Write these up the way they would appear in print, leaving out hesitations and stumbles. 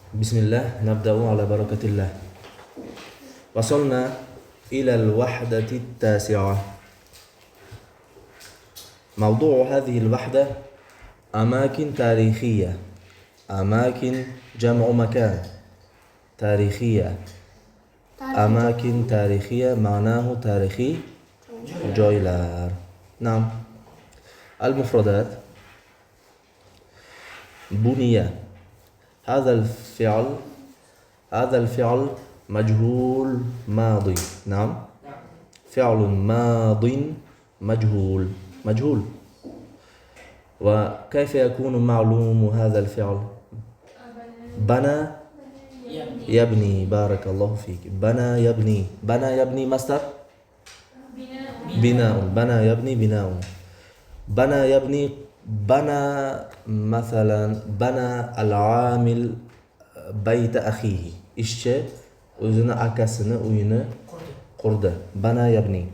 بسم الله نبدأ على بركة الله. وصلنا إلى الوحدة التاسعة. موضوع هذه الوحدة أماكن تاريخية. أماكن جمع مكان تاريخية. أماكن تاريخية معناه تاريخي جويلار. نعم. المفردات: بنية. هذا الفعل مجهول ماضي. نعم، فعل ماض مجهول. وكيف يكون معلوم هذا الفعل؟ بنى يبني. بارك الله فيك. بنى يبني مصدر بناء. بنى يبني بناء. بنى يبني. بنى مثلا بنى العامل بيت أخيه. ishchi o'zini akasini uyini qurdi. Bana yabni.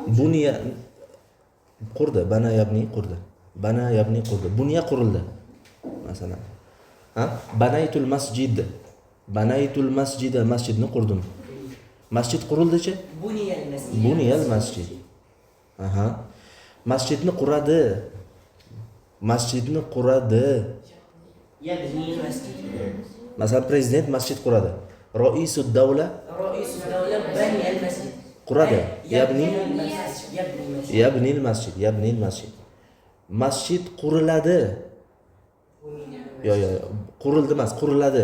Buniya qurdi. Bana yabni qurdi. Bana yabni qurdi. Buniya qurildi. Masalan, banaytul masjid. Banaytul masjid. Masjidni qurdim. Masjid qurildi-chi? Buniyal masjid. Masjidni quradi. Masjidni quradi. Masalan, prezident masjid quradi. Raisud davla baniyal masjid quradi. Yabnil masjid. Masjid quriladi. Yo, qurildi emas, quriladi.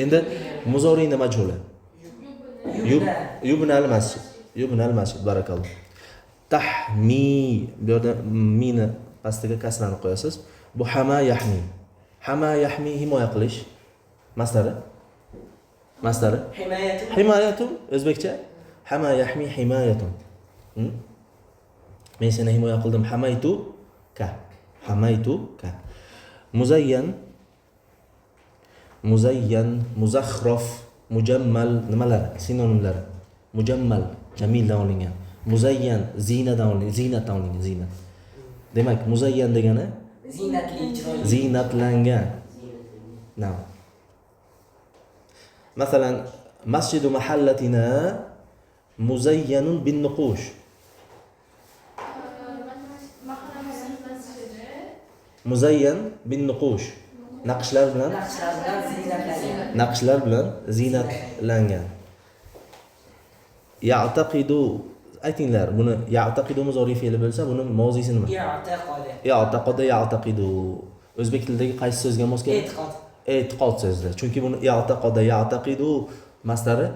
Endi muzoriyni majhuli. Yubnal masjid. Barakalloh. Tahmi, bu yerda mini pastiga kasrani qo'yasiz. Bu hama yahmi. Hama yahmi himoya qilish. Masdari himayatu. O'zbekcha hama yahmi himayatun. Men seni himoya qildim. Hamaytu ka. Muzayyan, muzakhraf, mujammal nimalar? Sinonimlari. Mujammal jamildan olingan. Muzayyan zinadan olingan. Zinat. Demak, muzayyan degani zinatlangan. Na'am. Masalan, masjidu mahallatina muzayyanun bin nuqush. Muzayyan bin nuqush. Naqshlar bilan zinatlangan. Ya'taqidu. Aytinglar, buni ya'taqidu muzori fe'li bo'lsa, buni mozisi nima? Ya'taqidu. O'zbek tilidagi qaysi so'zga mos keladi? E'tiqod so'zi. Chunki buni ya'taqidu masdari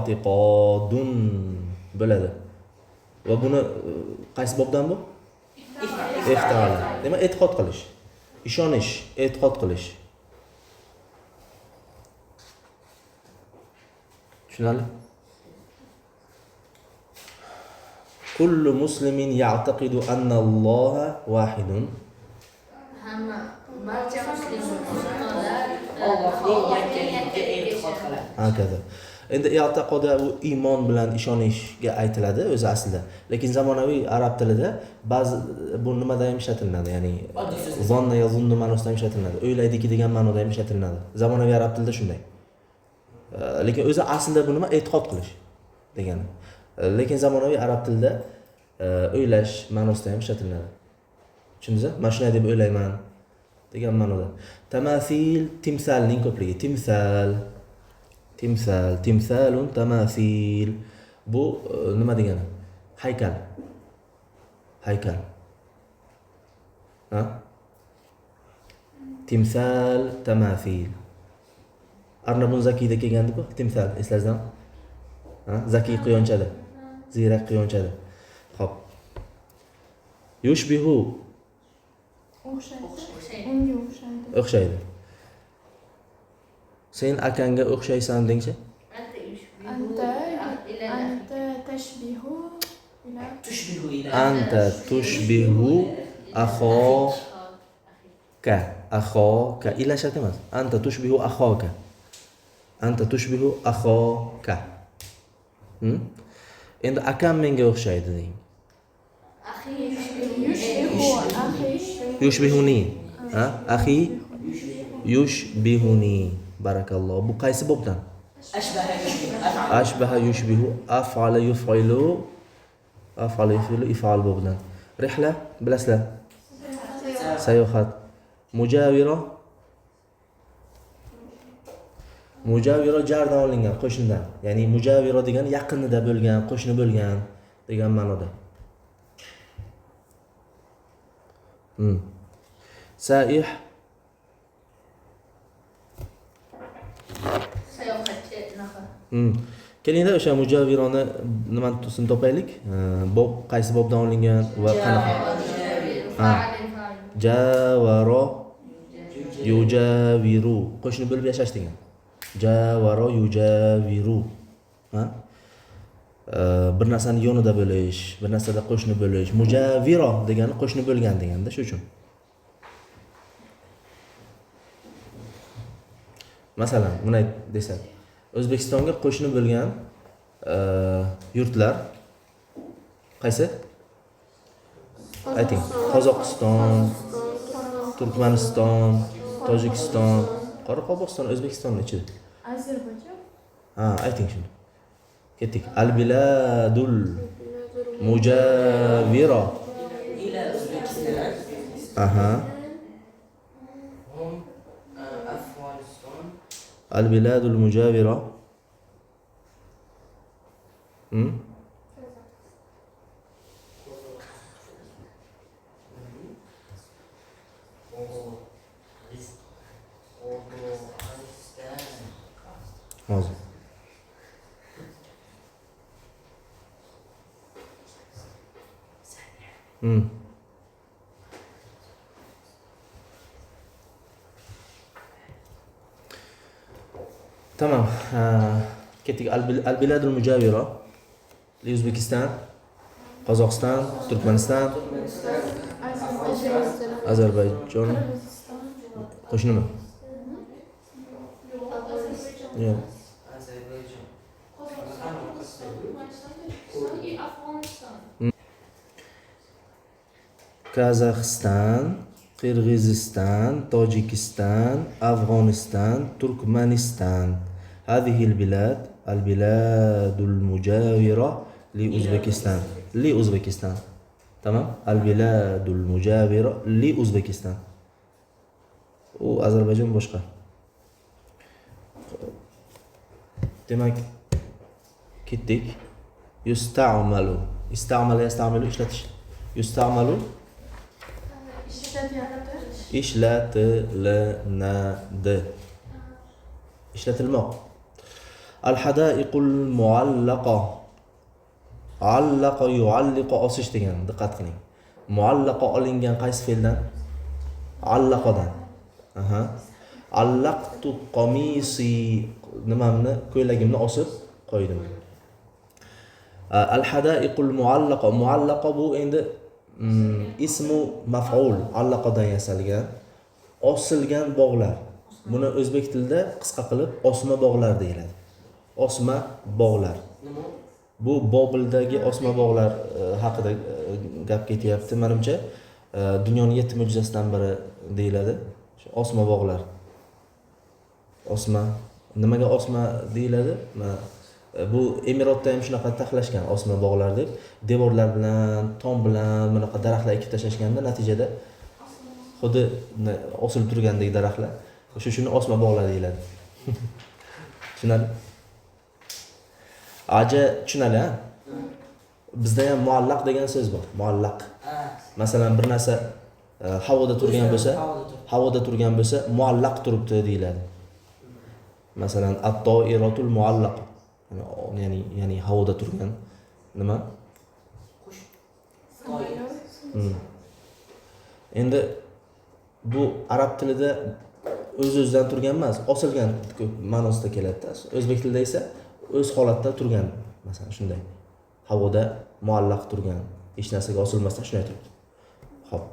i'tiqodun bo'ladi. Va buni qaysi bobdan bu? Iftal. Demak, e'tiqod qilish, ishonish, e'tiqod qilish. Tushunarli? Kullu muslimin ya'taqidu anna Alloha wahidun. Barcha musulmonlar Allohning yakkaligiga e'tiqod qiladi. Hakaza. Endi i'tiqoda u iymon bilan ishonishga aytiladi o'zi aslida. Lekin zamonaviy arab tilida ba'zi bu nimada ham ishlatiladi, ya'ni zonna yazunnu ma'nosida ham ishlatiladi. O'ylaydiki degan ma'noda ham ishlatiladi. Zamonaviy arab tilida shunday. Lekin o'zi aslida bu nima? E'tiqod qilish degani. Lekin zamonaviy arab tilida o'ylash ma'nosida ham ishlatiladi. Tushundingizmi? Men shunday deb o'ylayman degan ma'noda. Tamasil timsalning ko'pligi. Timsalun tamasil. Bu nima degani? Haykal. Timsal, tamasil. Arnabun Zakiyda kelgandi-ku, timsal, eslaysizmi? Zakiy quyonchada. Ziyrak quyonchada. Xo'p. Yushbihu. O'xshaydi. Sen akangga o'xshaysan dengchi? Anta tushbihu akhoka. Ila shart emas. Anta tushbihu akhoka. Endi akam menga o'xshaydi deng. Yushbihuni. Ha? Axi yushbihuni. Barakalloh. Bu qaysi bobdan? Ashbaha yushbihu, af'ala yuf'ilu, af'ala yuf'ilu if'al bobdan. Rihla bilasizlar? Sayohat. Mujavira. Mujavira jardan olingan, qo'shnidan. Ya'ni mujavira degani yaqinida bo'lgan, qo'shni bo'lgan degan ma'noda. Saih. Sayohatchi nafa. Kelinglar o'sha mujavironi nimani tusini topaylik. Bob qaysi bobdan olingan va qanaqa? Javaro yujaviru. Qo'shni bo'lib yashash degan. Javaro yujaviru. Ha? Bir narsani yonida bo'lish, bir narsada qo'shni bo'lish. Mujaviro degani qo'shni bo'lgan deganda, shu uchun. Masalan, buni desak, O'zbekistonga qo'shni bo'lgan yurtlar qaysi? Ayting. Qozog'iston, Turkmaniston, Tojikiston, Qoraqalpog'iston, O'zbekistonning ichida. Ozarbayjon. Ha, ayting shuni. Ketdik. Al-biladul mujavira. Ila O'zbekiston. Aha. Afg'oniston. Al-biladul mujavira. Hozir. Tamam. Ketdik. Al-biladul mujavira. O'zbekiston, Qozog'iston, Turkmaniston, Ozarbayjon. Qo'shnimi? Yo'q. Kazaxston, Qirg'iziston, Tojikiston, Afg'oniston, Turkmaniston. هذه البلاد البلاد المجاورة لأوزبكستان. لأوزبكستان. تمام؟ البلاد المجاورة لأوزبكستان. وأذربيجان boshqa. Demak, ketdik. Yusta'malu. Ista'mala yasta'malu ishlatish. Yusta'malu ishlatilinadi. Ishlatilmoq. Al-hadaiqul muallaqa. Allaqa yualliqa osish degan, diqqat qiling. Muallaqa olingan qaysi fe'ldan? Allaqadan. Aha. Allaqtu qamisi, nimamni, ko'ylagimni osib qo'ydim. Al-hadaiqul muallaqa. Muallaqa bu endi ismu maf'ul, allaqadan yasalgan, osilgan bog'lar. Buni o'zbek tilida qisqa qilib osma bog'lar deyiladi. Osma bog'lar. Bu Bobildagi osma bog'lar haqida gap ketyapti. Menimcha, dunyoning 7 mo'jizasidan biri deyiladi. Shu osma bog'lar. Osma. Nimaga osma deyiladi? Bu Emiratda ham shunaqa taxlashgan osma bog'lar deb, devorlar bilan, tom bilan bunaqa daraxtlar ekib tashlashganda natijada xuddi osilib turgandek daraxtlar. Shuni osma bog'lar deyiladi. Tushunadi? Aja tushunadi, ha? Bizda ham muallaq degan so'z bor. Muallaq. Masalan, bir narsa havoda turgan bo'lsa, muallaq turibdi deyiladi. Masalan, at-to'iratul muallaq. Ya'ni havoda turgan nima? Qush. Endi bu arab tilida o'z-o'zidan turgan emas, osilgan ma'nosida keladi-da. O'zbek tilida esa o'z holatda turgan, masalan, shunday. Havoda muallaq turgan, hech narsaga osilmasdan shunday turibdi. Xo'p.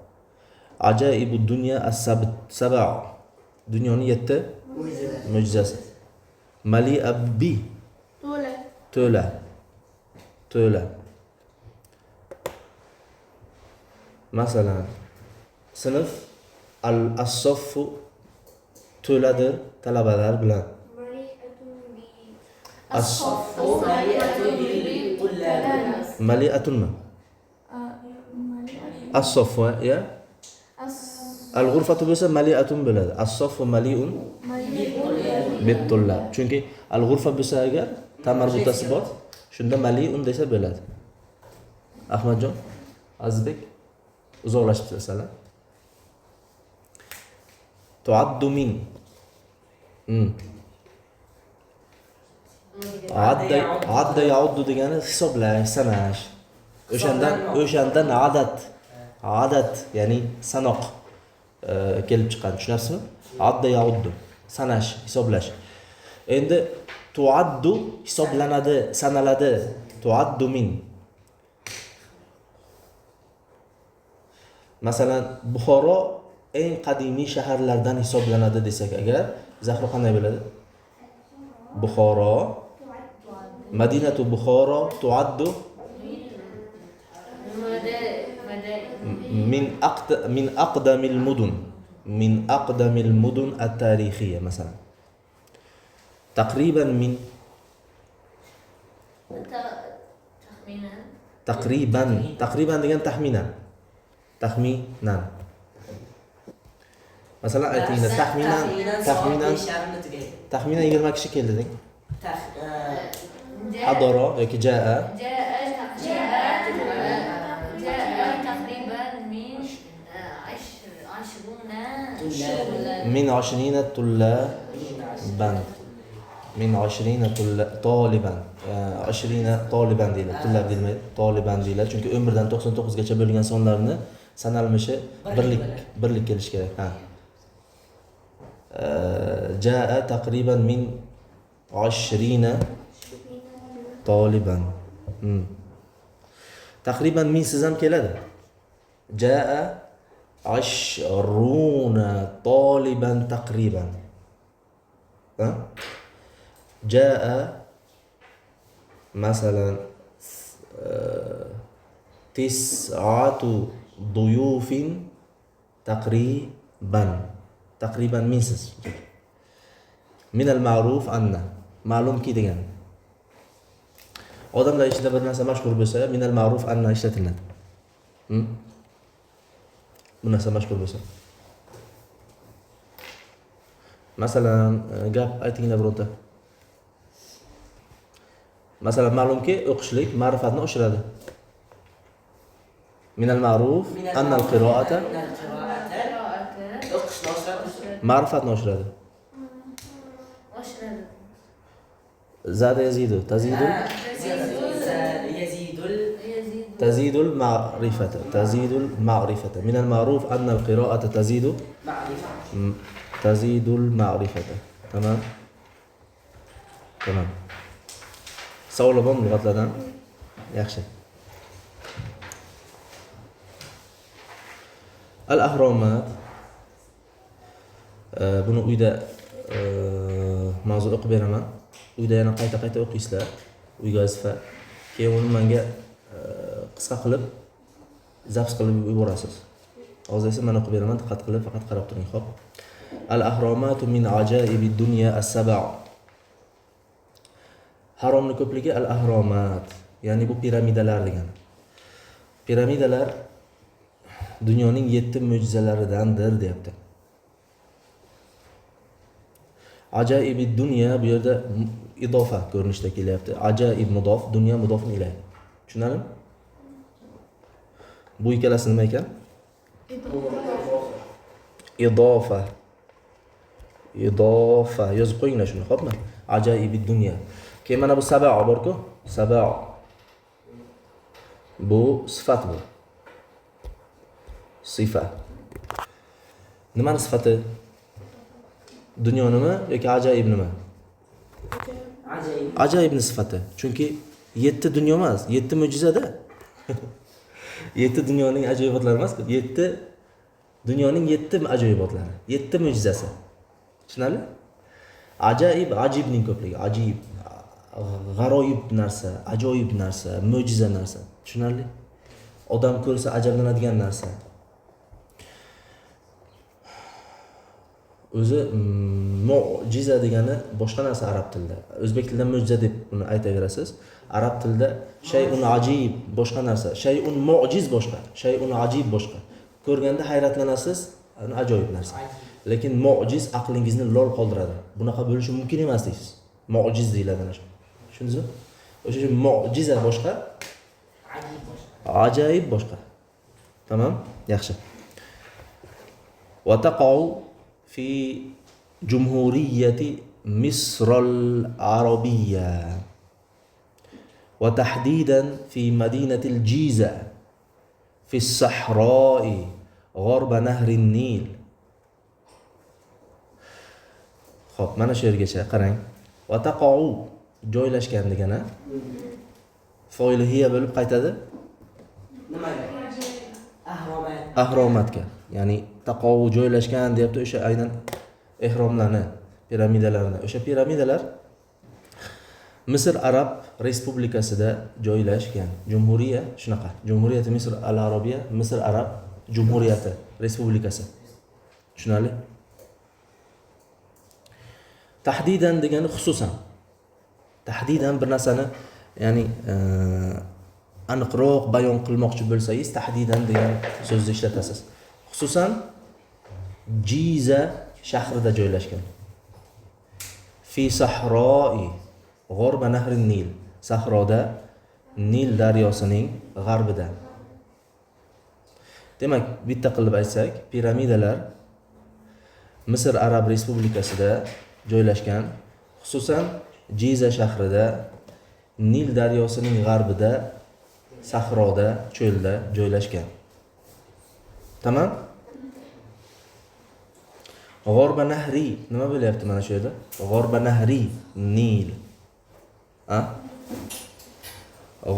Ajaibu dunya as-sab'a. Dunyoning 7 mo'jizasi. Mali abbi. To'la. Masalan, sinf As-soffu to'ladi talabalar bilan. الصف مليئة بالطلاب. Mali'atunmi? As-soffu ya. Al-ghurfatu bo'lsa mali'atun bo'ladi. As-soffu mali'un bit-tullab. Chunki al-ghurfa bo'lsa agar tamarbutasi bor, shunda mali'un desa bo'ladi. Ahmadjon, Azizbek uzoqlashib tursalar. Tu'addu min. Adda ya'uddu degani hisoblash, sanash. O'shandan adat, ya'ni sanoq kelib chiqqan. Tushunasizmi? Adda ya'uddu, sanash, hisoblash. Endi tu'addu hisoblanadi, sanaladi. Tu'addu min. Masalan, Buxoro eng qadimiy shaharlardan hisoblanadi desak agar, Zahro qanday bo'ladi? Buxoro, Madinatu Buxoro tu'addu min aqdamil mudun at-tarikhiyya masalan. Taqriban min taqriban degan taxminan. Masalan aytinglar taxminan 20 kishi keldi deng. Hadara yoki jaa min 20 tullaban min 20 toliban 20 toliban deyiladi. Tullab deyilmaydi, toliban deyiladi. Chunki 1 dan 99 gacha bo'lgan sonlarni sanalmishi birlik kelish kerak. Ha. Jaa taqriban min 20 toliban. Taqriban min siz ham keladi. Jaa 20 toliban taqriban. Ha? Jaa masalan tis'atu duyufin taqriban minsiz. Min al-ma'ruf anna ma'lumki degan. Odamlar ichida bir narsa mashhur bo'lsa, min al-ma'ruf anna ishlatiladi. Bu narsa mashhur bo'lsa. Masalan, gap aytinglar birorta. Masalan, ma'lumki o'qishlik ma'rifatni oshiradi. Min al-ma'ruf anna al-qira'ata ma'rifatni oshiradi. Zada yazidu, tazidul ma'rifata. Min al-ma'ruf anna al-qira'ata tazidul ma'rifata. Tamam. Savollar bormi lug'atlardan? Yaxshi. Al-ahromat. Buni uyda mavzu o'qib beraman. Uyda yana qayta o'qiysizlar. Uyga vazifa. Keyin uni menga qisqa qilib zaps qilib yuborasiz. Hozir esa men o'qib beraman, diqqat qilib faqat qarab turing, xo'p. Al-ahromatu min ajaibid dunya as-sab'a. Haromning ko'pligi al-ahromat, ya'ni bu piramidalar degani. Piramidalar dunyoning 7 mo'jizalaridandir deyapti. Ajaibid dunya bu yerda idofa ko'rinishda kelyapti. Ajaib mudof, dunyo mudof ilayhi. Tushunarlimi? Bu ikkalasi nima ekan? Idofa yozib qo'yinglar shuni, xo'pmi? Ajaibid dunya. Keyin mana bu sab'a bor-ku, sab'a. Bu sifat bu. Sifa. Nimani sifati? Dunyo nima yoki ajoyib nima? Ajoyibning sifati. Chunki 7 dunyo emas, 7 mo'jizada. 7 dunyoning ajoyibotlari emas, 7 dunyoning 7 ajoyibotlari, 7 mo'jizasi. Tushunarli? Ajoyib, ajibning ko'pligi, ajib, g'aroyib narsa, ajoyib narsa, mo'jiza narsa. Tushunarli? Odam ko'rsa ajablanadigan narsa. o'zi mo'jiza degani boshqa narsa arab tilida. O'zbek tilida mo'jiza deb buni aytaverasiz. Arab tilida shay'un ajib boshqa narsa, shay'un mu'jiz boshqa, shay'un ajib boshqa. Ko'rganda hayratlanasiz, ajoyib narsa. Lekin mu'jiz aqlingizni lol qoldiradi. Bunaqa bo'lishi mumkin emas deysiz. Mu'jiz deyiladi ana shu. Tushundingizmi? O'sha uchun mu'jiza boshqa, ajoyib boshqa. Tamam? Yaxshi. Wa taqa'u fi jumhuriyyati Misr al-Arabiyya wa tahdidan fi madinati al-Jiza fi as-Sahra'i g'arba nahri an-Nil. Xo'p, mana shu yergacha qarang. Va taqa'u joylashgan degani foili hiya bo'lib qaytadi nimaga? Ahromat. ahromatga. Ya'ni taqa'u joylashgan deyapti o'sha aynan ehromlarni, piramidalarni. O'sha piramidalar Misr Arab Respublikasida joylashgan. Jumhuriya shunaqa. Jumhuriyati Misr al-Arabiyya, Misr Arab Jumhuriyati Respublikasi. Tushunarli? Tahdidan degani xususan. Tahdidan bir narsani, ya'ni aniqroq bayon qilmoqchi bo'lsangiz, tahdidan degan so'zni ishlatasiz. Xususan Jiza shahrida joylashgan. Fi sahro'i g'arba nahri Nil. Sahroda Nil daryosining g'arbida. Demak, bitta qilib aytsak, piramidalar Misr Arab Respublikasida joylashgan, xususan Jiza shahrida Nil daryosining g'arbida, sahroda, cho'lda joylashgan. Tamam? G'arba nahri nima bo'lyapti mana shu yerda? G'arba nahri Nil.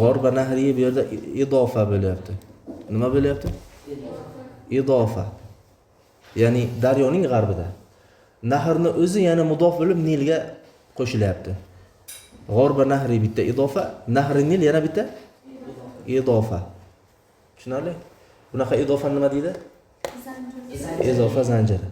G'arba nahri bu yerda idofa bo'lyapti. Nima bo'lyapti? Idofa. Ya'ni daryoning g'arbida. Nahrni o'zi yana mudof bo'lib Nilga qo'shilyapti. G'arba nahri bitta idofa, nahri Nil yana bitta idofa. Tushunarli? Bunaqa idofa nima deydi? Izofa zanjiri.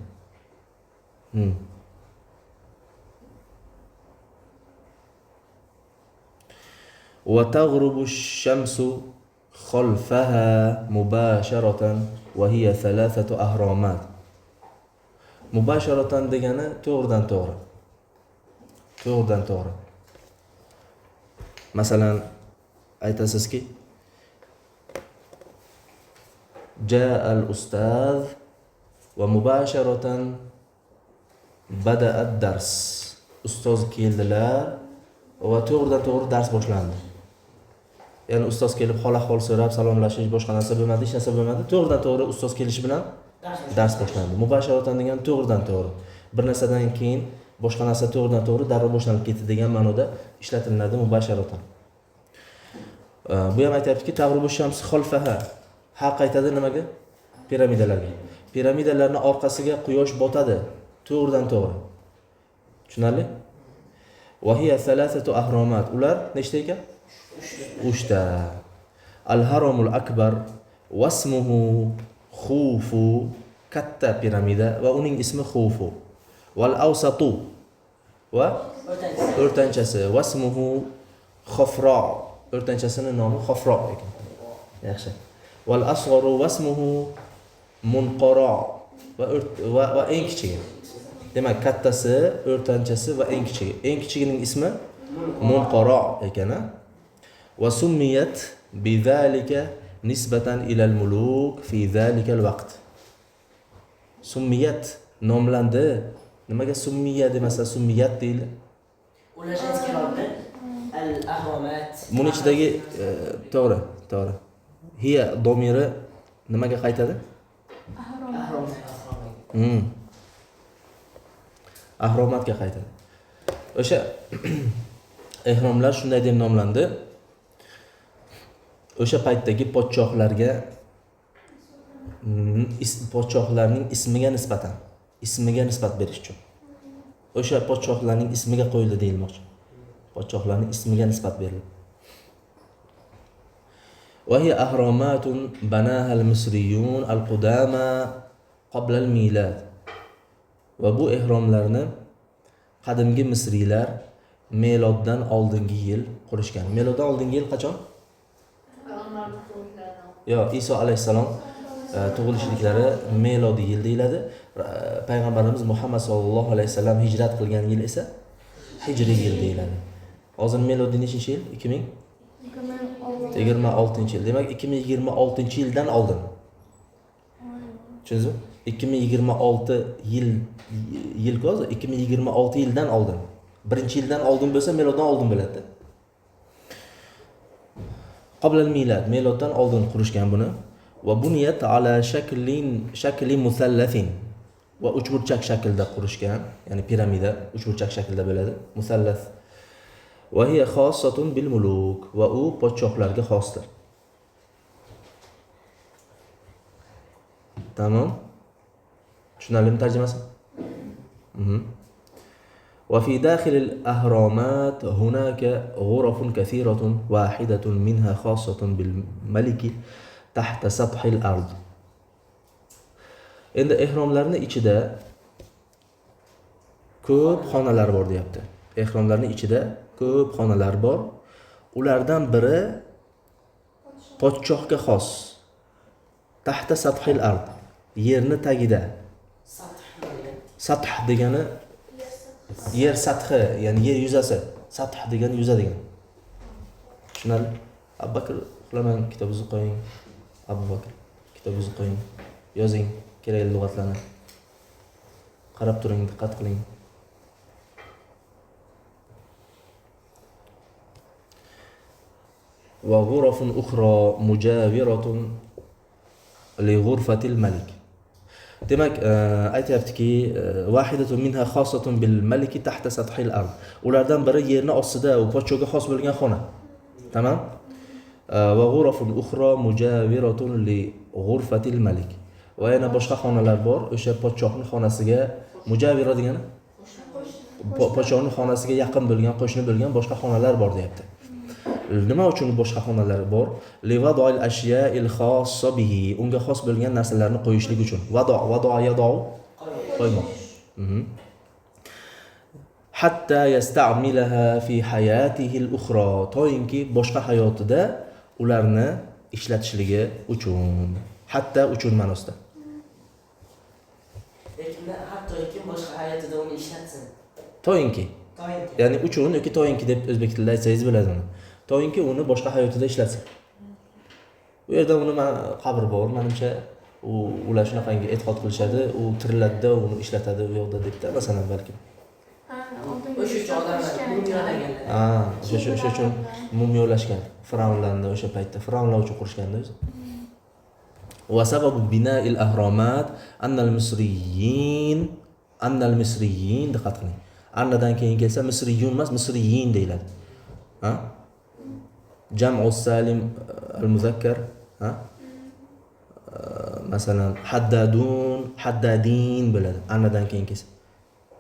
Wa taghrubu ash-shamsu khalfaha mubasharatan wa hiya thalathatu ahramat. Mubasharatan degani to'g'ridan to'g'ri. To'g'ridan to'g'ri. Masalan, aytasizki, jaa al-ustaz va mubasharatan bada'a ad-dars. Ustoz keldilar va to'g'ridan to'g'ri dars boshlandi. Ya'ni ustoz kelib hol-ahvol so'rab, salomlashish, boshqa narsa bo'lmadi, hech narsa bo'lmadi. To'g'ridan to'g'ri ustoz kelishi bilan dars boshlandi. Mubasharatan degan to'g'ridan to'g'ri. Bir narsadan keyin boshqa narsa to'g'ridan to'g'ri darrov boshlanib ketdi degan ma'noda ishlatiladi mubasharatan. Bu ham aytayaptiki, tag'rubu shams xalfaha. Ha qaytadi nimaga? Piramidalarga. Piramidalarning orqasiga quyosh botadi. To'g'ridan to'g'ri. Tushunarli? Va hiya thalathatu ahromat. Ular nechta ekan? 3 ta. Al-Haramul Akbar wasmuhu Khufu, katta piramida va uning ismi Khufu. Wal awsatu va o'rtanchasi wasmuhu Khafra. O'rtanchasining nomi Khafra ekan. Yaxshi. Wal asgharu wasmuhu Munqara va eng kichigi. Demak, kattasi, o'rtanchasi va eng kichigi. Eng kichigining ismi Munqara ekan. Va summiyat bidhalika nisbatan ila al-muluk fi dhalika al-vaqt. Summiyat nomlandi. Nimaga summiya demasa summiyat deyildi? Ulashingiz keladi. Al-ahromat. Buni ichidagi to'g'ri, to'g'ri. Hiya domiri nimaga qaytadi? Ahromat. Ahromatga qaytadi. O'sha ehromlar shunday deb nomlandi. O'sha paytdagi podshohlarga podshohlarning ismiga nisbat berish uchun. O'sha podshohlarning ismiga qo'yildi deyilmoqchi. Podshohlarning ismiga nisbat berildi. Va hiya ahromatun banaha al-misriyun al-qudama qabla al-milad. Va bu ehromlarni qadimgi misriylar meloddan oldingi yil qurishgan. Meloddan oldingi yil qachon? Yo, Iso alayhissalom tug'ilishliklari melodiy yil deyiladi. Payg'ambarimiz Muhammad sallallohu alayhi vasallam hijrat qilgan yil esa hijriy yil deyiladi. Hozir melodiy nechinchi yil? 2026-yil. Demak 2026-yildan oldin. Tushundingizmi? 2026 yil hozir 2026 yildan oldin. Birinchi yildan oldin bo'lsa meloddan oldin bo'ladi. Qoblal milad, meloddan oldin qurishgan buni. Va buniyat ala shakli musallasin. Va uchburchak shaklda qurishgan, ya'ni piramida uchburchak shaklda bo'ladi. Musallas. Va hiya xossatun bil muluk, va u podshohlarga xosdir. Tamam. Tushunarlimi tarjimasi? وفي داخل الأهرامات هناك غرف كثيرة واحدة منها خاصة بالملك تحت سطح الأرض. Endi ehromlarning ichida ko'p xonalar bor deyapti. Ehromlarning ichida ko'p xonalar bor. Ulardan biri podshohga xos. Tahta sathil ard. Yerni tagida. Sath degani yer sathi, ya'ni yer yuzasi. Sath degani yuza degani. Tushunarli? Abu Bakr, uxlamang, kitobingizni qo'ying. Abu Bakr, kitobingizni qo'ying. Yozing kerakli lug'atlarni. Qarab turing, diqqat qiling. Va ghurafun ukhra mujawiratun li ghurfatil malik. Demak, aytayaptiki, vahidatun minha xossatun bil maliki tahta sathil ard. Ulardan biri yerni ostida, u podshohga xos bo'lgan xona. Tamam? Va ghurafun ukhra mujawiratun li ghurfatil malik. Va yana boshqa xonalar bor, o'sha podshohning xonasiga mujavira degani podshohning xonasiga yaqin bo'lgan, qo'shni bo'lgan boshqa xonalar bor deyapti. Nima uchun boshqa xonalar bor? Livadoil ashya'il xossa bihi, unga xos bo'lgan narsalarni qo'yishlik uchun. Vado qo'ymoq. Hatta yasta'milaha fi hayatihi al-ukhra, to'yinki boshqa hayotida ularni ishlatishligi uchun. Hatta uchun ma'nosida. Lekin hattoki boshqa hayotida uni ishlatsin. To'yinki. Ya'ni uchun yoki to'yinki deb o'zbek tilida aytsangiz bo'ladi uni. To'yinki uni boshqa hayotida ishlatsin. Bu yerda uni qabr bor, menimcha ular shunaqangi e'tiqod qilishadi, u tiriladida uni ishlatadi u yoqda debda, masalan balki. O'sha odamlar mumiyolaganlar. O'sha uchun mumiyolashgan. Firavnlarni o'sha paytda firavnlar uchun qurishganda o'zi. Wa sababu bina'il ahromat annal misriyin diqqat qiling. Annadan keyin kelsa misriyun emas, misriyin deyiladi. Jam'u salim al-muzakkar, masalan haddadin bo'ladi. Annadan keyin kelsa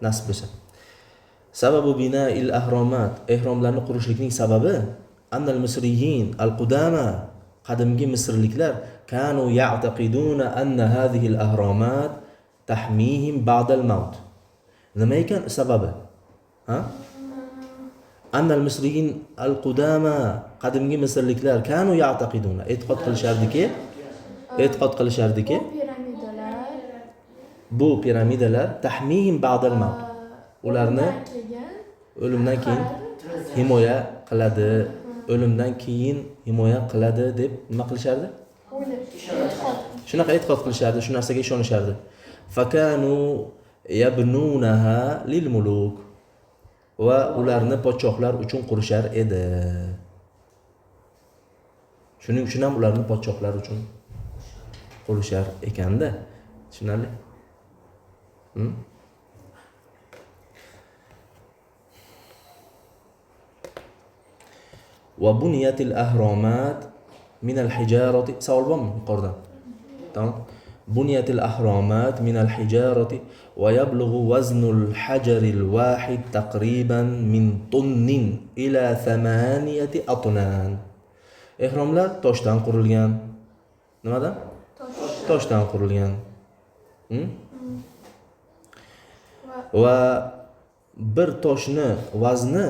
nasb bo'lsa. Sababu bina'il ahromat, ehromlarni qurishlikning sababi annal misriyin al-qudama, qadimgi misrliklar kanu ya'taqiduna anna hadhihi al-ahromat tahmihim ba'da al-maut. Nima ekan sababi? Annal misriyin al-qudama, qadimgi misrliklar kanu ya'taqiduna, e'tiqod qilishardiki bu piramidalar tahmihim ba'da al-maut, ularni o'limdan keyin himoya qiladi, o'limdan keyin himoya qiladi deb nima qilishardi? Shunaqa e'tiqod qilishardi, shu narsaga ishonishardi. Fakanu yabnunaha lil muluk, va ularni podshohlar uchun qurishar edi. Shuning uchun ham ularni podshohlar uchun qurishar ekanda. Tushunarli? Va buniyatil ahromat min al-hijarati, savol bormi yuqoridan? Tamam. Buniyatil ahromat min al-hijarati va yablughu waznul hajaril wahid taqriban min tunnin ila 8 atnan. Ehromlar toshdan qurilgan. Nimadan? Toshdan qurilgan. va bir toshni vazni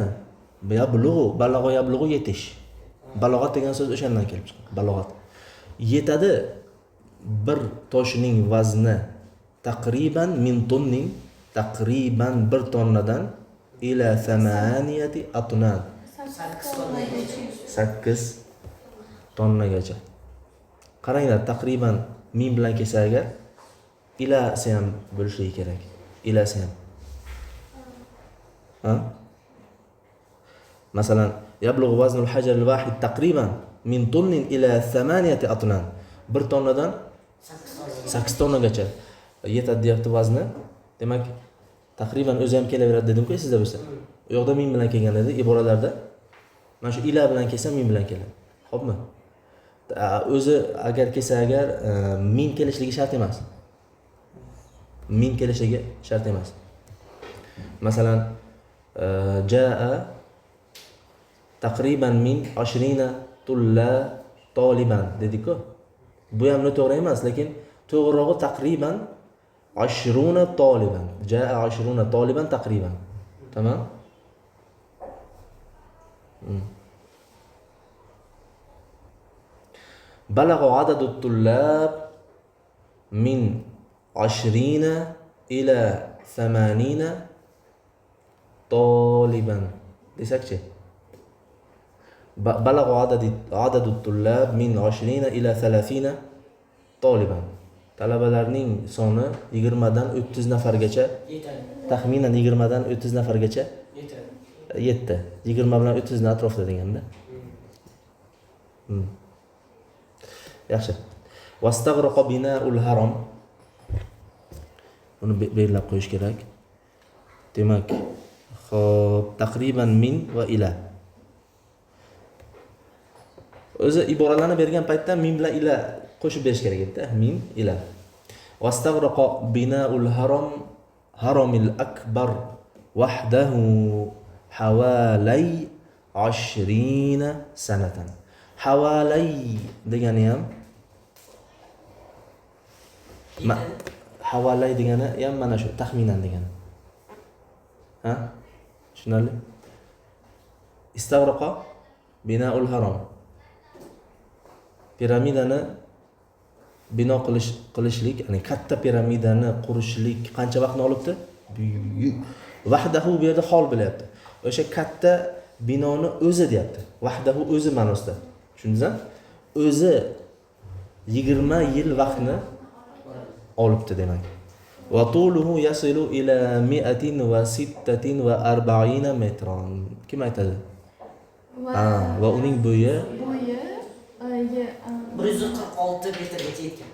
balog'a yablug'u yetish. Balog'at degan so'z o'shandan kelib chiqqan. Balog'at. Yetadi bir toshning vazni taqriban min tonning taqriban bir tonnadan ila 8 atnan 8 tonnagacha. Qaranglar, taqriban min bilan kelsa agar ilasi ham bo'lishligi kerak. Ilasi ham. Ha? Masalan, yablug'u vaznul hajaril wahid taqriban min tonnin ila 8 atnan. Bir tonnadan 8 tonnagacha yetadi deyapti vazni. Demak, taqriban o'zi ham kelaveradi dedim-ku sizda bo'lsa. U yoqda min bilan kelgan edi iboralarda. Mana shu ila bilan kelsa min bilan keladi. Xo'pmi? O'zi agar kelsa agar min kelishligi shart emas. Min kelishligi shart emas. Masalan, jaa taqriban min 20 tulla toliban dedik-ku. Bu ham noto'g'ri emas, lekin to'g'rirog'i taqriban 20 toliban. Jaa 20 toliban taqriban. Tamam? Balagha adadu tullab min 20 ila 80 toliban. Desakchi. Balagha adadu tullab min 20 ila 30 toliban. Talabalarning soni 20 dan 30 nafargacha Yetadi. taxminan 20 dan 30 nafargacha Yetadi. yetdi. 20 bilan 30 ni atrofida deganda. Yaxshi. Vastaghraqa bina'ul haram. Buni belgilab qo'yish kerak. Demak, xo'p, taqriban min va ila. O'zi iboralarni bergan paytda min bilan ila qo'shib berish kerak edi. Min ila. Vastaghraqa bina'ul haramil akbar wahdahu hawalay 20 sanatan. Hawalay degani ham hawalay degani ham mana shu taxminan degani. Ha? Tushunarli? Istaghraqa bina'ul haram. Piramidani bino qilishlik, ya'ni katta piramidani qurishlik qancha vaqtni olibdi? Vahdahu bu yerda hol bo'lyapti. O'sha katta binoni o'zi deyapti. Vahdahu o'zi ma'nosida. Tushundingizmi? O'zi 20 yil vaqtni olibdi demak. Va tuluhu yasilu ila 146 metron. Kim aytadi? Va uning bo'yi 146 metrgacha yetgan.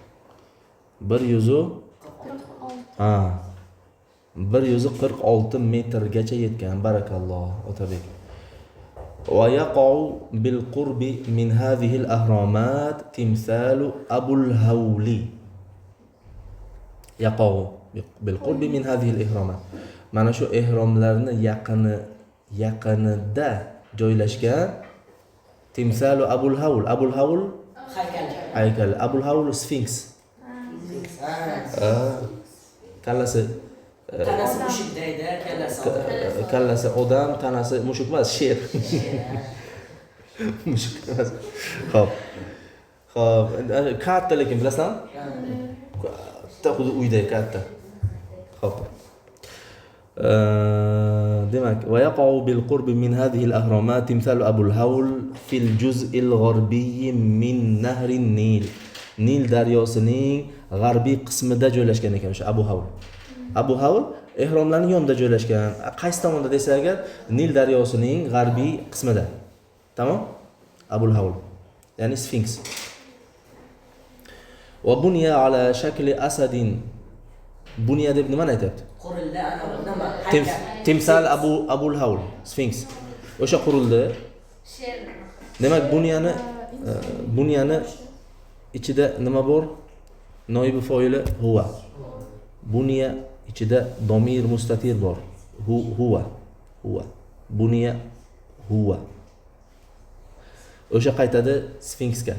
146 metrgacha yetgan. Barakalloh, Otabek. Wa yaqa'u bil qurbi min hadhihi al ahramat timsalu Abul Hawli. Yaqa'u bil qurbi min hadhihi al ihramat. Mana shu ihromlarni yaqinida joylashgan timsalu Abul Hawl. Abul Hawl haykal. Abul Hawl Sphinx. Kallasi mushuk deydi, kallasi odam, tanasi mushuk emas, sher. Mushuk emas. Xo'p. Katta lekin bilasan? Katta xuddi uyda katta. Xo'p. Demak, va yaqa'u bil qurbi min hadhihi al ahramat timsalu Abul Hawl fil juz'i al gharbiy min nahri Nil. Nil daryosining g'arbiy qismida joylashgan ekan o'sha Abu Hawl. Abu Hawl ehromlarning yonida joylashgan. Qaysi tomonda desa agar Nil daryosining g'arbiy qismida. Tamom? Abul Hawl, ya'ni Sphinx. Va bunya ala shakli asadin. Bunya deb nimani aytyapti? Qurildi, ana nima? Timsal Abul Hawl, Sphinx. O'sha qurildi. Demak, bunyani ichida nima bor? Noibi foili huwa. Bunya ichida domir mustatir bor. Huwa. Bunya huwa. O'sha qaytadi Sphinxga,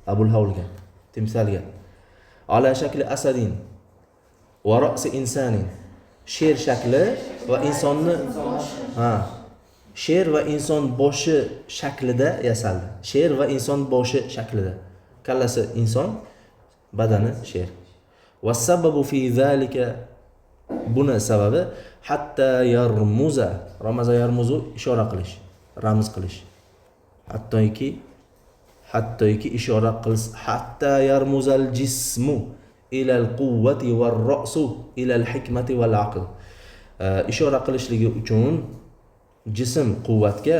Abul Hawlga, timsalga. Ala shakli asadin wa ra'si insanin. sher shakli va insonni ha sher va inson boshi shaklida yasaldi. Sher va inson boshi shaklida. Kallasi inson, badani sher. Vasababu fi zalika, buni sababi hatta yarmuza, ramaza yarmuzu ishora qilish, ramz qilish. Hattoki ishora qilish, hatta yarmuzal jismu ila al-quwwati war-ra'su ila al-hikmati wal-aql. Ishora qilishligi uchun jism quvvatga,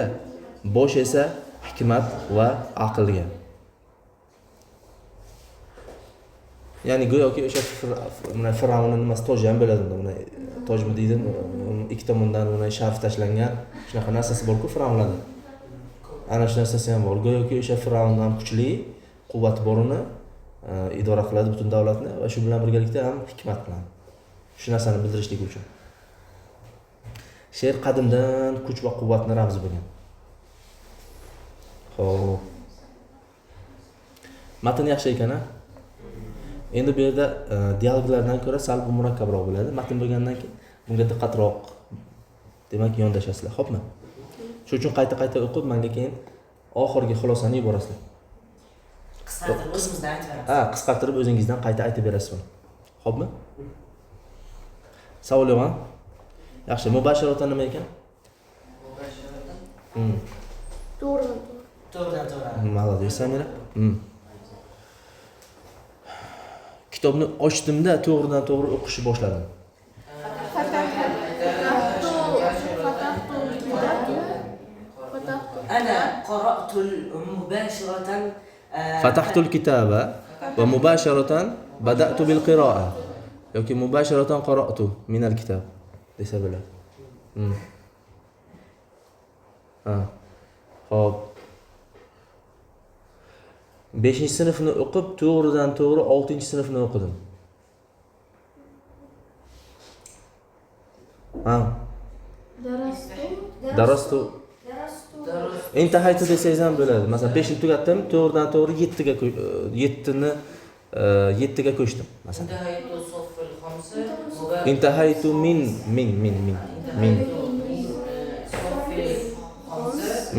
bosh esa hikmat va aqlga. Ya'ni go'yoki o'sha mana Fir'avnning nimasi toji ham bo'ladi. Mana tojmi deydi, ikki tomondan mana sharf tashlangan shunaqa narsasi bor-ku Fir'avnlarda. Ana shu narsasi ham bor. Go'yoki o'sha Fir'avndan ham kuchli, quvvat borini idora qiladi butun davlatni va shu bilan birgalikda ham hikmat bilan. Shu narsani bildirishlik uchun. Sher qadimdan kuch va quvvatning ramzi bo'lgan. Xo'p. Matn yaxshi ekan-a? Endi bu yerda dialoglardan ko'ra sal murakkabroq bo'ladi. Matn bo'lgandan keyin bunga diqqatroq demak yondashasizlar, xo'pmi? Shuning uchun qayta-qayta o'qib, menga keyin oxirgi xulosani yuborasizlar. Qisqartirib o'zimizdan aytib beramiz. Ha, qisqartirib o'zingizdan qayta aytib berasiz buni. Xo'pmi? Savol yo'qmi? Yaxshi, mubashiratan nima ekan? To'g'ri. Молодец, Samira. Kitobni ochdimda to'g'ridan to'g'ri o'qishni boshladim. Ana qara'tul mubashiratan Fatahtul kitaba va mubasharatan bada'tu bil qira'a yoki mubasharatan qara'tu min al kitab desa bo'ladi. Ha. Xo'p. 5-sinfni o'qib, to'g'ridan to'g'ri 6-sinfni o'qidim. Ha. Darastu. Intahaytu desangiz ham bo'ladi. Masalan, 5 ni tugatdim, to'g'ridan to'g'ri 7 ga ko'chdim. Masalan. Intahaytu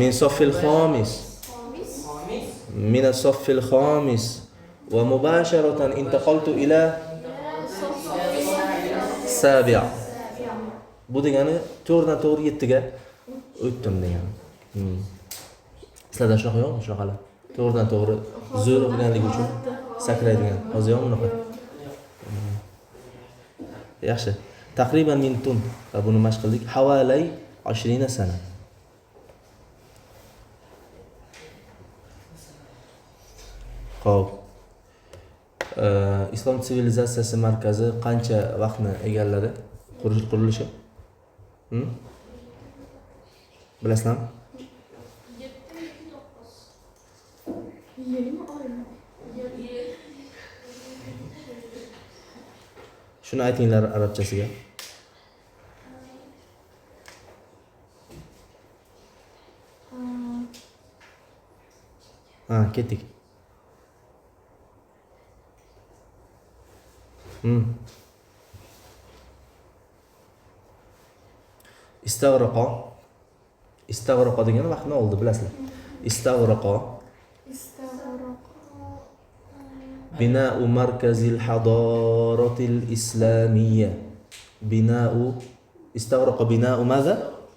min soffil khamis. من الصف الخامس ومباشرة انتقلت إلى السابع. Bu degani to'g'ridan to'g'ri 7 ga o'tdim degani. Sizlarda shunaqa yo'qmi? Shunaqalar. To'g'ridan to'g'ri zo'r o'qiganligi uchun sakraydigan. Hozir yo'qmi bunaqa? Yaxshi. Taqriban min tun va buni mashq qildik. Havalay 20 sana. Xo'p. Islom sivilizatsiyasi markazi qancha vaqtni egalladi? Qurilishi? Bilasizmi? 20 oymi? Shuni aytinglar arabchasiga. Ha, ketdik. Istaghraqa degan vaqtni oldi, bilasizlar. Istaghraqa bina'u markazil hadaratil islamiyya. Istaghraqa bina'u maza?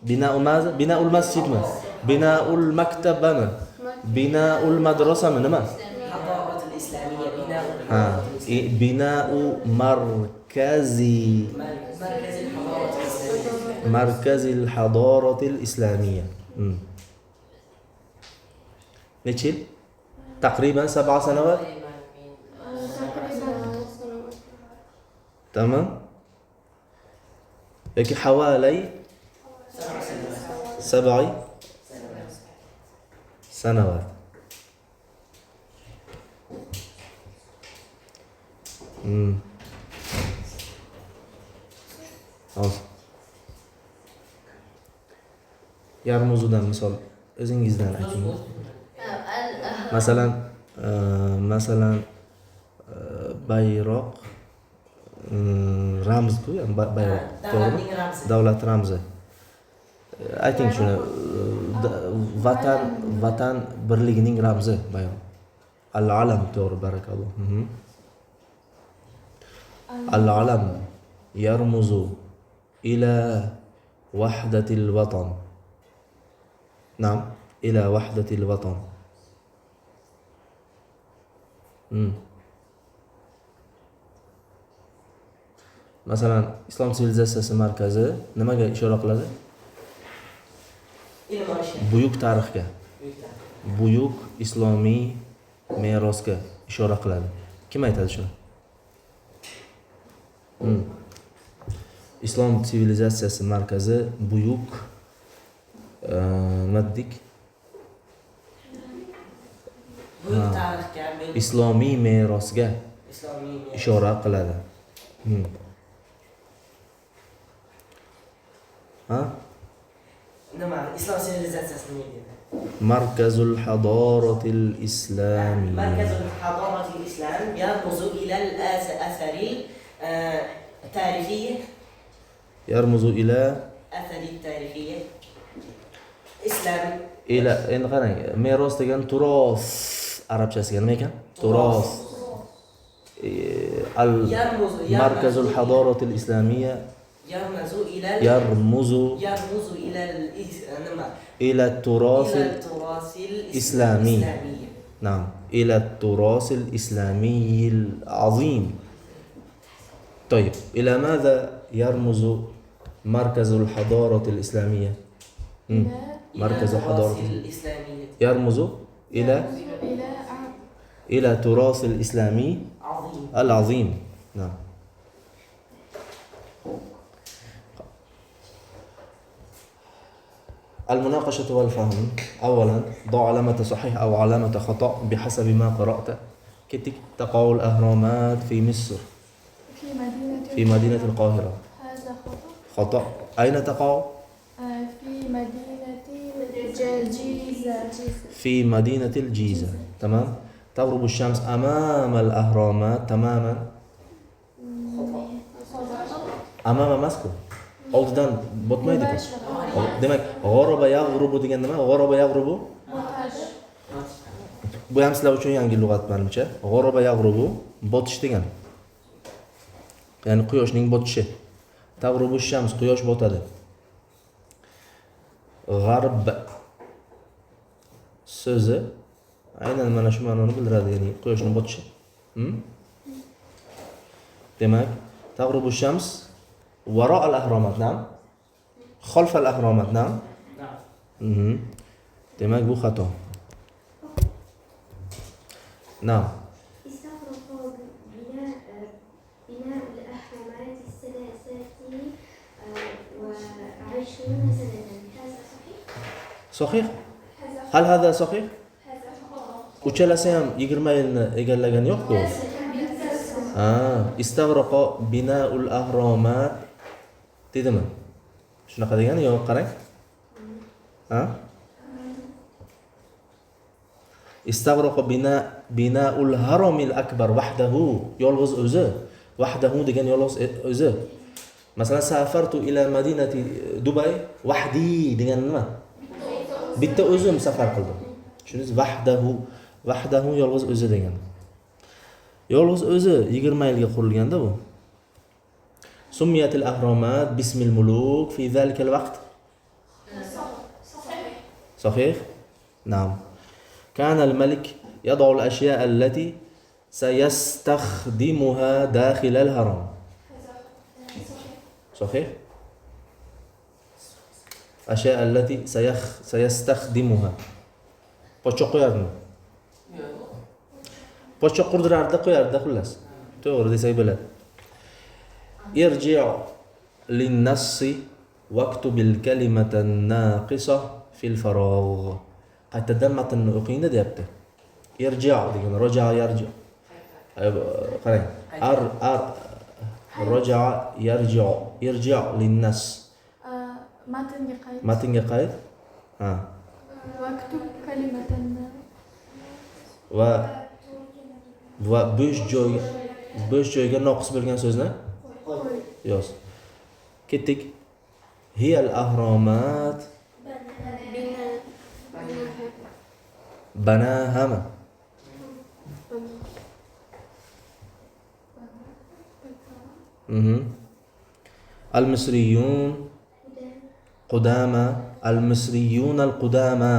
Bina'ul masjidmi? Bina'ul maktabami? Bina'ul madrasami nima? hadaratul islamiyya Ha, bina'u markazil hadaratil islamiyya. Necha yil? Taqriban 7 sanavat. Tamam. Yoki havalay 7 sanavat. Hozir yarmuzudan misol o'zingizdan ayting. Masalan bayroq ramz-ku, ya'ni bayroq. Davlatning ramzi. Davlat ramzi. Ayting shuni. Vatan birligining ramzi bayroq. Al-alam, to'g'ri, barakalloh. Al-alam yarmuzu ila wahdatil vatan. Naam, ila wahdatil vatan. Masalan, Islom sivilizatsiyasi markazi nimaga ishora qiladi? Ilm olishga. Buyuk tarixga, buyuk islomiy merosga ishora qiladi. Kim aytadi shuni? Islom sivilizatsiyasi markazi buyuk nima dedik? Buyuk tarixga, Islomiy merosga islomiy ishora qiladi. nima? Islom sivilizatsiyasi nima deydi? Markazul hadaratil islami. Markazul hadaratil islam yarmuzu ila al-athari tarixiyya. Yarmuzu ila Athari tarixiyya. Islam ila, endi qarang, meros degan turos arabchasiga nima ekan? Turos. Al markazul hadaratil islamiyya yarmuzu ila nima? ila turasil islami. نعم إلى التراث الإسلامي العظيم. طيب إلى ماذا يرمز مركز الحضارة الإسلامية؟ مركز الحضارة الإسلامية يرمز إلى تراث الإسلامي العظيم. نعم. المناقشة والفهم. أولا ضع علامة صحيح أو علامة خطأ بحسب ما قرأت. كتك تقع الأهرامات في مصر في مدينة القاهرة. هذا خطأ. خطأ. أين تقع؟ في مدينة الجيزة. في مدينة الجيزة. تمام. تغرب الشمس أمام الأهرامات تماما. أمام مسكو. oldidan botmaydi. Demak, g'oroba yag'rubu degan nima? G'oroba yag'rubu. Bu ham sizlar uchun yangi lug'at menimcha. G'oroba yag'rubu botish degan. Ya'ni quyoshning botishi. Tag'rubu shams, quyosh botadi. G'arb so'zi aynan mana shu ma'noni bildiradi, ya'ni quyoshning botishi. Demak, tag'rubu shams وراء الأهرامات. نعم. خلف الأهرامات. نعم. demak bu xato. نعم. استغرقوا بناء الأهرامات 23 سنة. هذا صحيح؟ صحيح. هل هذا صحيح؟ uchalasi ham 20 yilni egallagani yo'q-ku. Istag'raqa binaul ahromat dedimi? Shunaqa degani yo'q, qarang. Istag'raqa binaul haromil akbar wahdahu, yolg'iz o'zi. Wahdahu degan yolg'iz o'zi. Masalan, safartu ila madinati Dubay wahdi degan nima? Bitta o'zim safar qildim. Tushundingiz? Wahdahu yolg'iz o'zi degan. Yolg'iz o'zi 20 yilga qurilganda bu. Summiyatil ahromat bismil muluk fi zalikal vaqt. صحيح. نعم. كان الملك يضع الأشياء التي سيستخدمها داخل الهرم. صحيح. أشياء التي سيستخدمها. Pochoq qo'yardimi? Pochoq qurdirardi, qo'yardi xullas. To'g'ri desak bo'ladi. Irji' lin-nassi waktubil kalimatan naqisa fil faragh. Qaytadan matnni o'qingda deyapti. Irji' degan roja'a yarji'. Qarang. Roja'a yarji'. Irji' lin-nass. Matnga qayd. Vaktub kalimatan va bo'sh joyga noqis bo'lgan so'zni yoz. Ketdik. Hiyal ahromat banahama. Al-Misriyun Qudama. Al-Misriyun al-Qudama.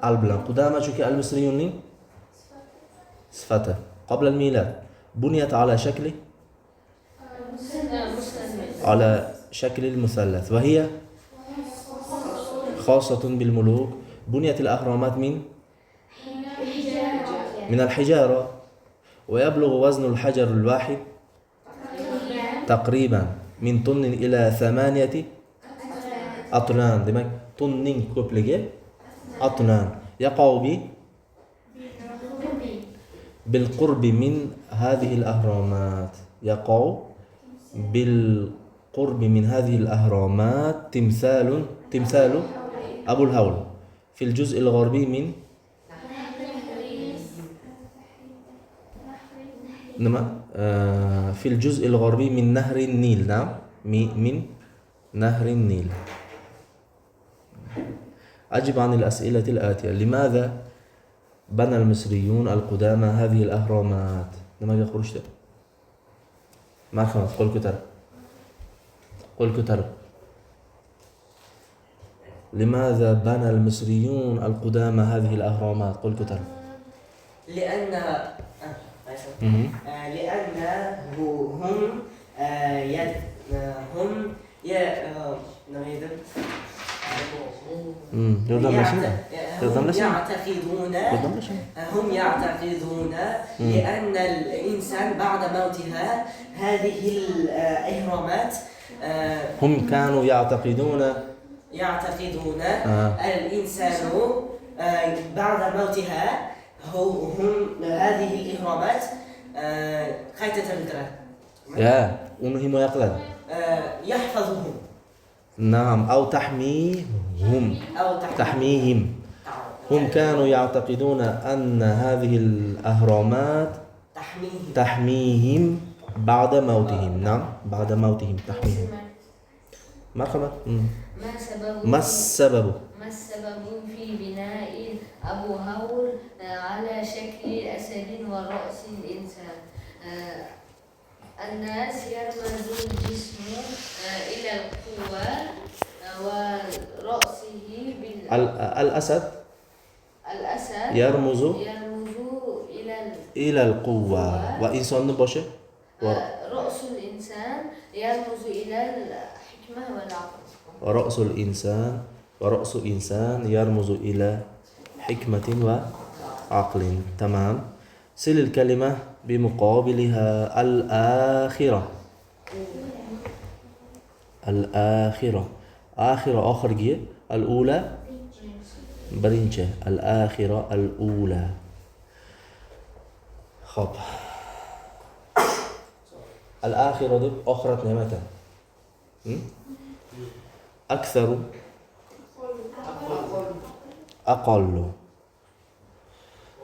Al bilan Qudama chunki al-Misriyunning sifati. Qabla al-milad. Buniyat ala shakli على شكل المثلث وهي خاصة بالملوك. بنيت الأهرامات من الحجارة ويبلغ وزن الحجر الواحد تقريبا من طن إلى 8 أطنان. demak tonning ko'pligi أطنان. يقع بالقرب من هذه الأهرامات. يقع بالقرب من هذه الأهرامات تمثال أبو الهول في الجزء الغربي من في الجزء الغربي من نهر النيل. نعم من نهر النيل. أجب عن الأسئلة الآتية. لماذا بنى المصريون القدامى هذه الأهرامات؟ نما يخرج ده مرحبا. قل كتر. لماذا بنى المصريون القدامى هذه الأهرامات؟ قل كتر. لأنهم يعتقدون لأن الإنسان بعد موتها هذه الأهرامات هم كانوا يعتقدون الإنسان بعد موتها هم هذه الإهرامات قيتة الدرا أنهم يقلد يحفظهم. نعم أو تحميهم. هم كانوا يعتقدون أن هذه الأهرامات تحميهم بعد موتهم. نعم بعد موتهم تحميهم. مرحبا. ما السبب في بناء أبو هول على شكل أسد ورأس الإنسان؟ الناس يرمز الجسم إلى القوة ورأسه الأسد يرمز إلى القوة وإنسان باشه رأس الإنسان يرمز إلى الحكمة والعقل. ورأس الإنسان يرمز إلى حكمة وعقل. تمام. سل الكلمة بمقابلها. الآخرة. آخرة الأولى برينشة. الآخرة الأولى. خب الآخرة دي آخرة نعمة. أكثر أقل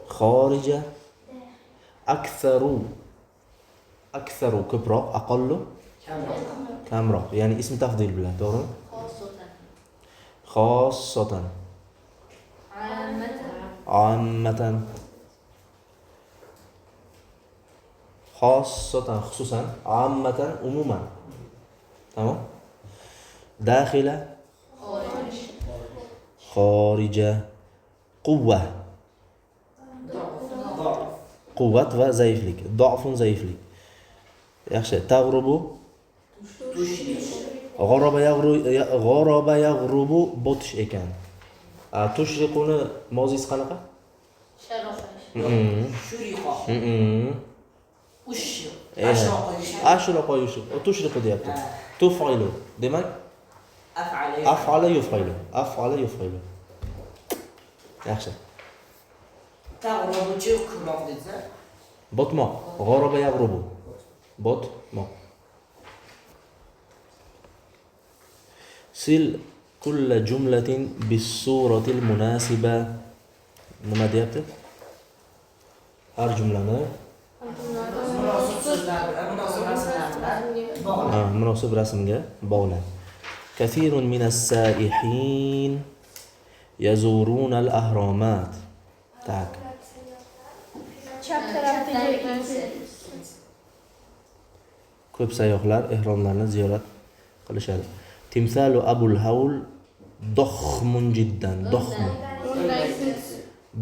خارجة. أكثر كبرى أقل كامرة. يعني اسم تفضيل بلا دورة خاصة عامة خاصة خصوصا عامة عموما. تمام. داخلة خارجة. قوة وزيفلك. ضعف زيفلك. يخشى. تغرب غرب يغرب بطش ekan. تشرقون ماضي قanaqa؟ أشرق يشرق. تشرق deyapti. تفعل demak أفعل يفعل. yaxshi. تغرب ko'rmoq desa botmoq. غرب يغرب botmoq. سل كل جملة بالصورة المناسبة. nima deyapti? har jumlani munosib rasmga bog'lang. Kathirun minas saihin yazuruna al-ahromat. Tak. chap tarafdagi Ko'p sayyohlar ehromlarni ziyorat qilishadi. Timsalu Abul Hawl dokhmun jiddan. Dokhmun.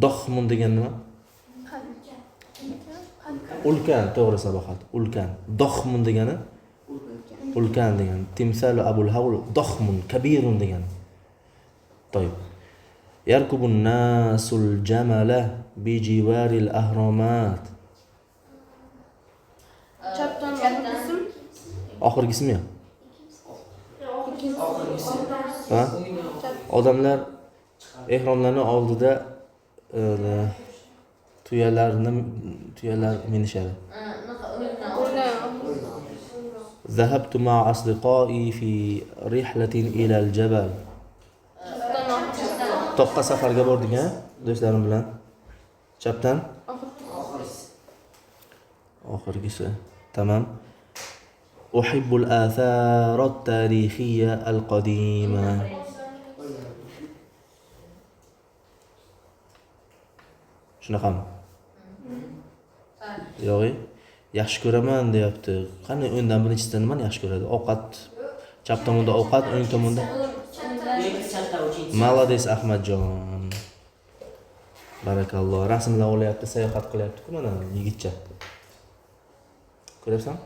Dokhmun degan nima? Ulkan, to'g'ri sabohat. Ulkan. Dokhmun degani ulkan degani. Timsalu Abul Hawl dokhmun kabirun degani. To'yib. Yarkubun nasul jamala bi jiwaril ahromat. chapdan Oxirgisimi yo'q? Ha? Odamlar ehromlarning oldida tuyalar minishadi. ذهبت مع أصدقائي في رحلة إلى الجبل. Toqqa safarga bordik ha, do'stlarim bilan. Chapdan oxirgisi. Tamam. أحب الآثار التاريخية القديمة. Shunaqami? Yo'g'i, yaxshi ko'raman deyapti. Qani o'ndan birinchisidan nimani yaxshi ko'radi? Ovqat, chap tomonda ovqat, o'ng tomonda. Молодец Ahmadjon. Barakalloh. Rasmlar olyapti, sayohat qilyapti-ku mana yigitcha. Ko'ryapsan?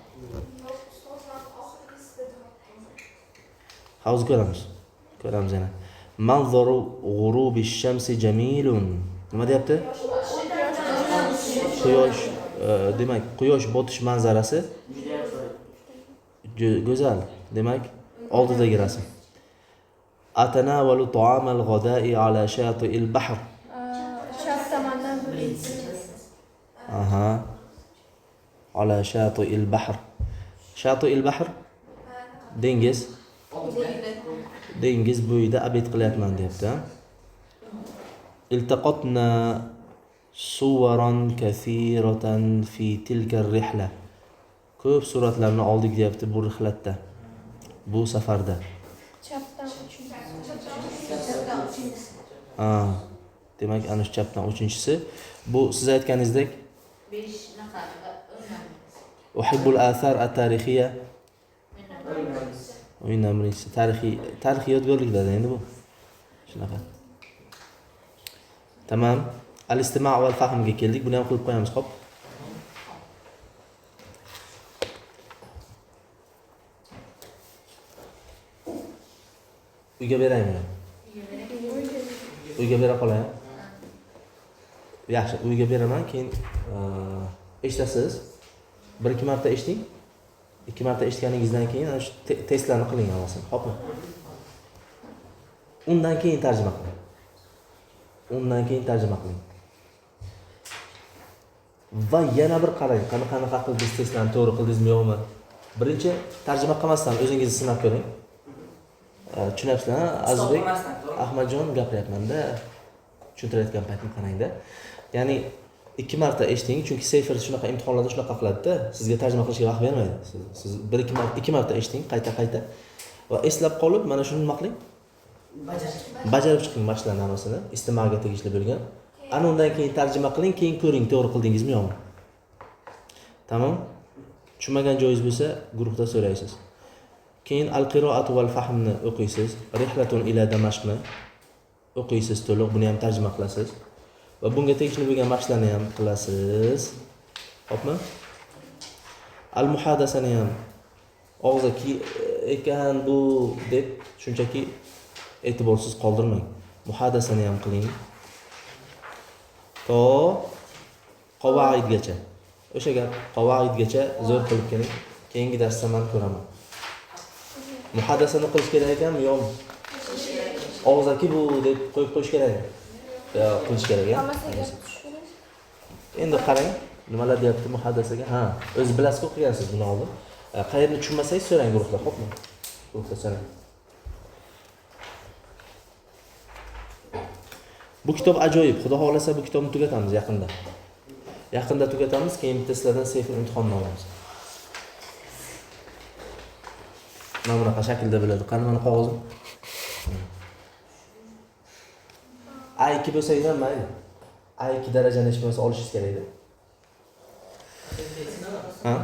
Hozir ko'ramiz. Ko'ramiz yana. Manzaru g'urubi shamsi jamilun. Nima deyapti? Quyosh, demak, quyosh botish manzarasi go'zal. Demak, oldidagi rasm. Atanawalu ta'amal ghada'i ala shati'il bahr. chap tomondan Aha. Ala shati'il bahr. Shati'il bahr dengiz. Dengiz bo'yida abid qilyapman deyapti. Iltaqatna suwaran kathiratan fi tilka ar-rihla. Ko'p suratlarni oldik deyapti bu rihlatda. Bu safarda. chapdan Demak, ana shu chapdan 3-chisi. Bu siz aytganingizdek uhibbul athar at-tarixiyya. O'yindan birinchisi tarixiy yodgorliklar endi bu. Shunaqa. Tamam. Al-istima' va al-fahmga keldik. Buni ham qilib qo'yamiz, xo'p? Uyga beraymi? Uyga bera qolay. Yaxshi, uyga beraman, keyin eshitasiz. 1-2 marta eshiting. 2 marta eshitganingizdan keyin ana shu testlarni qiling hammasi, xo'pmi? Undan keyin tarjima qiling. Va yana bir qarang, qanaqa qildingiz, testlarni to'g'ri qildingizmi yo'qmi? Birinchi tarjima qilmasdan o'zingizni sinab ko'ring. Tushunasizlar, Azizbek, Ahmadjon gapiryapman-da. Tushuntirayotgan paytim qarangda. Ya'ni 2 marta eshiting, chunki Seyfer shunaqa imtihonlarda shunaqa qiladi-da, sizga tarjima qilishga vaqt bermaydi. Siz 2 marta eshiting, qayta va eslab qolib, mana shuni nima qiling? Bajarib chiqing mashqlarning hammasini, istimaga tegishli bo'lgan. Ana undan keyin tarjima qiling, keyin ko'ring to'g'ri qildingizmi yo'qmi. Tamom? Tushunmagan joyingiz bo'lsa, guruhda so'raysiz. Keyin al-qiroatu val fahmni o'qiysiz, rihlatun ila Damashqni o'qiysiz to'liq, buni ham tarjima qilasiz. Va bunga tegishli bo'lgan mashqlarni ham qilasiz. Xo'pmi? Al-muhadasani ham og'zaki ekan bu deb shunchaki e'tiborsiz qoldirmang. Muhadasani ham qiling. To qavoidgacha. O'sha gap qavoidgacha zo'r qilib keling. Keyingi darsda men ko'raman. Muhadasani qilish kerak ekanmi yo'qmi? Og'zaki bu deb qo'yib qo'yish kerakmi? Yo, qilish kerak ya. Endi qarang, nimalar deyapti muhadasaga? Ha, o'zingiz bilasiz, o'qigansiz buni oldin. Qayerni tushunmasangiz so'rang guruhda, xo'pmi? Guruhda so'rang. Bu kitob ajoyib. Xudo xolasa bu kitobni tugatamiz yaqinda. Yaqinda tugatamiz, keyin testlardan Seyfer imtihonni olamiz. Mana bunaqa shaklda bo'ladi. Qani mana qog'ozim. A2 bo'lsangiz ham mayli. A2 darajani hech bo'lmasa olishingiz kerak edi. Ha?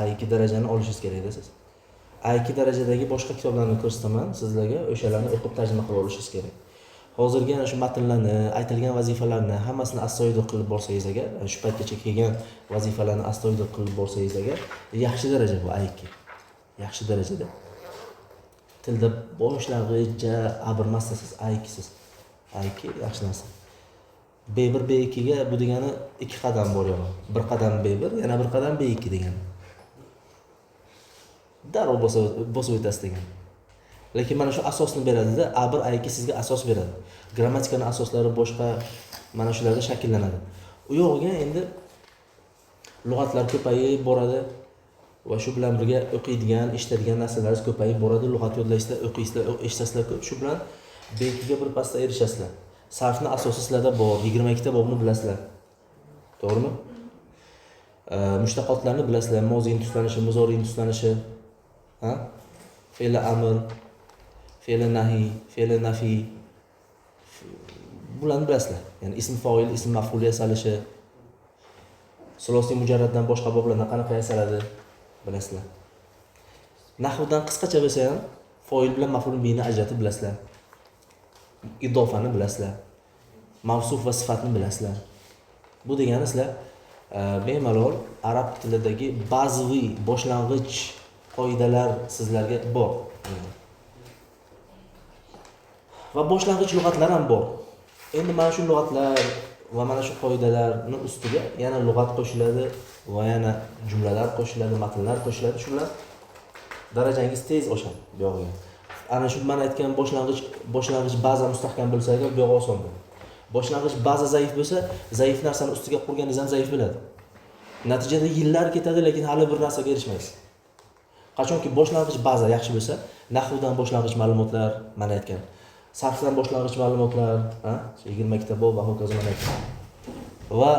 A2 darajani olishingiz kerak edi siz. A2 darajadagi boshqa kitoblarni ko'rsataman sizlarga, o'shalarni o'qib tarjima qilib olishingiz kerak. Hozirgi ana shu matnlarni, aytilgan vazifalarni hammasini astoydil qilib borsangiz agar, shu paytgacha kelgan vazifalarni astoydil qilib borsangiz agar, yaxshi daraja bu A2. Yaxshi darajada. Tilda boshlang'ich abrmassiz A2 siz. A2 yaxshi narsa. B1 B2 ga bu degani 2 qadam bor yo'q. 1 qadam B1, yana 1 qadam B2 degani. Darrov bosib o'tasiz degan. Lekin mana shu asosni beradida, A1 A2 sizga asos beradi. Grammatikaning asoslari boshqa mana shularda shakllanadi. U yog'iga endi lug'atlar ko'payib boradi va shu bilan birga o'qiydigan, eshitadigan narsalaringiz ko'payib boradi. Lug'at yodlaysizlar, o'qiysizlar, eshitasizlar ko'p. Shu bilan B2 ga bir pasda erishasizlar. Sarfni asosi sizlarda bor, 22 ta bobni bilasizlar. To'g'rimi? Mushtaqotlarni bilasizlar, moziy tuslanishi, muzoriy tuslanishi, ha? Fe'l amr, fe'l nahiy, fe'l nafi. Bularni bilasizlar. Ya'ni ism fa'il, ism maf'ul yasalishi, sulosiy mujarraddan boshqa boblardan qanaqa yasaladi bilasizlar. Nahvdan qisqacha bo'lsa ham fa'il bilan maf'ul bini ajratib bilasizlar. Idofani bilasizlar. Mavsuf va sifatni bilasizlar. Bu degani sizlar bemalol arab tilidagi bazaviy boshlang'ich qoidalar sizlarga bor. Va boshlang'ich lug'atlar ham bor. Endi mana shu lug'atlar va mana shu qoidalarning ustiga yana lug'at qo'shiladi va yana jumlalar qo'shiladi, matnlar qo'shiladi. Shu bilan darajangiz tez oshadi bu yog'iga. Ana shu men aytgan boshlang'ich baza mustahkam bo'lsa agar bu yo'q oson bo'ladi. Boshlang'ich baza zaif bo'lsa, zaif narsani ustiga qurganingiz ham zaif bo'ladi. Natijada yillar ketadi, lekin hali bir narsaga erishmaysiz. Qachonki boshlang'ich baza yaxshi bo'lsa, nahvdan boshlang'ich ma'lumotlar, men aytgan, sarfdan boshlang'ich ma'lumotlar, ha, 22 ta bob va hokazo men aytgan. Va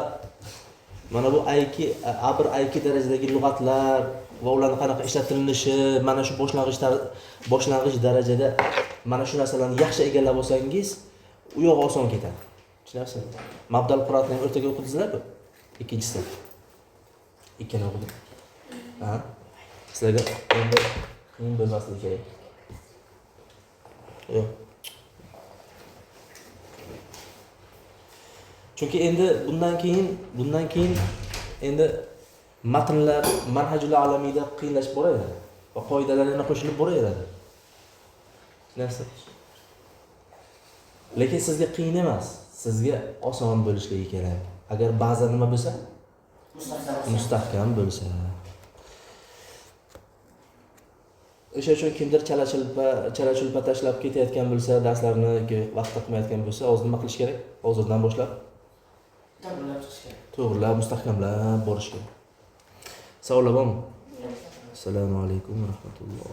mana bu A2, A1, A2 darajadagi lug'atlar va ularning qanaqa ishlatilinishi, mana shu boshlang'ich darajada mana shu narsalarni yaxshi egallab olsangiz, u yo'q oson ketadi. Tushunyapsizmi? Mabdal Qur'atni ham o'rtaga o'qidingizlar-ku? Ikkinchisi. Ikkini o'qidim. Ha? Sizlarga endi qiyin bo'lmasligi kerak. Yo'q. Chunki endi bundan keyin endi matnlar manhajul alamiyda qiyinlashib boraveradi va qoidalar yana qo'shilib boraveradi. Tushunasizmi? Lekin sizga qiyin emas, sizga oson bo'lishligi kerak. Agar ba'zi nima bo'lsa, mustahkam bo'lsa. O'sha uchun kimdir chala-chulpa tashlab ketayotgan bo'lsa, darslarni vaqtda qilmayotgan bo'lsa, hozir nima qilish kerak? Hozirdan boshlab to'g'rilab, mustahkamlab borish kerak. Savollar bormi? Assalomu alaykum va rahmatulloh.